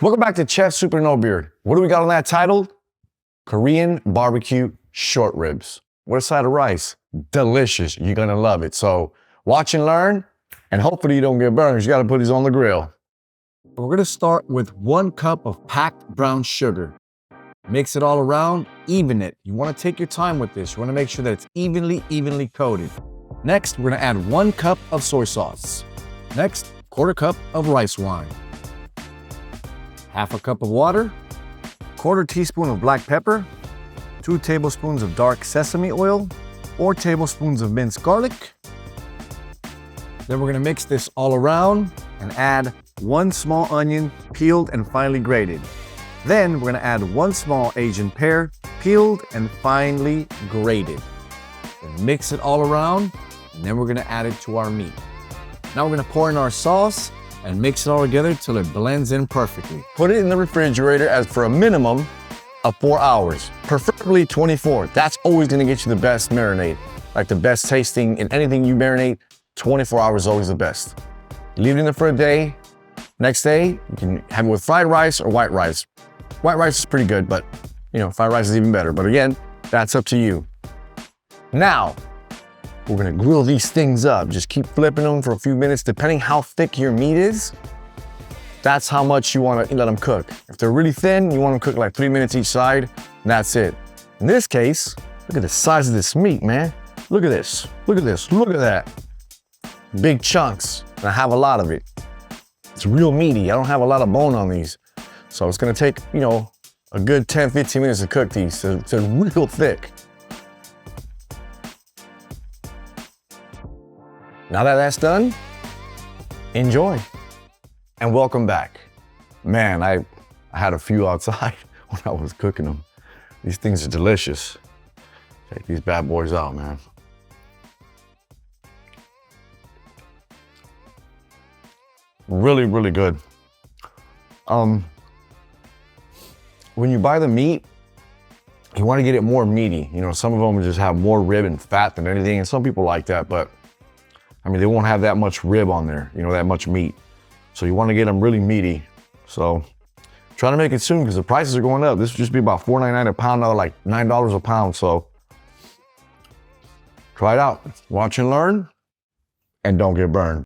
Welcome back to Chef Super No Beard. What do we got on that title? Korean barbecue short ribs. What a side of rice. Delicious. You're gonna love it. So watch and learn, and hopefully you don't get burned because you gotta put these on the grill. We're gonna start with 1 cup of packed brown sugar. Mix it all around, even it. You wanna take your time with this. You wanna make sure that it's evenly coated. Next, we're gonna add 1 cup of soy sauce. Next, 1/4 cup of rice wine. 1/2 cup of water. 1/4 teaspoon of black pepper. 2 tablespoons of dark sesame oil. 4 tablespoons of minced garlic. Then we're gonna mix this all around and add 1 small onion, peeled and finely grated. Then we're gonna add 1 small Asian pear, peeled and finely grated. Then mix it all around, and then we're gonna add it to our meat. Now we're gonna pour in our sauce and mix it all together till it blends in perfectly. Put it in the refrigerator as for a minimum of 4 hours, preferably 24. That's always gonna get you the best marinade. Like the best tasting in anything you marinate, 24 hours is always the best. Leave it in there for a day. Next day, you can have it with fried rice or white rice. White rice is pretty good, but fried rice is even better. But again, that's up to you. Now, we're gonna grill these things up. Just keep flipping them for a few minutes, depending how thick your meat is. That's how much you wanna let them cook. If they're really thin, you want them cook like 3 minutes each side, and that's it. In this case, look at the size of this meat, man. Look at this, look at this, look at that. Big chunks, and I have a lot of it. It's real meaty. I don't have a lot of bone on these. So it's gonna take, a good 10, 15 minutes to cook these. So they're real thick. Now that that's done, enjoy. And welcome back. Man, I had a few outside when I was cooking them. These things are delicious. Check these bad boys out, man. Really, really good. When you buy the meat, you want to get it more meaty. Some of them just have more rib and fat than anything, and some people like that, but they won't have that much rib on there, that much meat. So you want to get them really meaty. So try to make it soon because the prices are going up. This would just be about $4.99 a pound, now like $9 a pound. So try it out. Watch and learn, and don't get burned.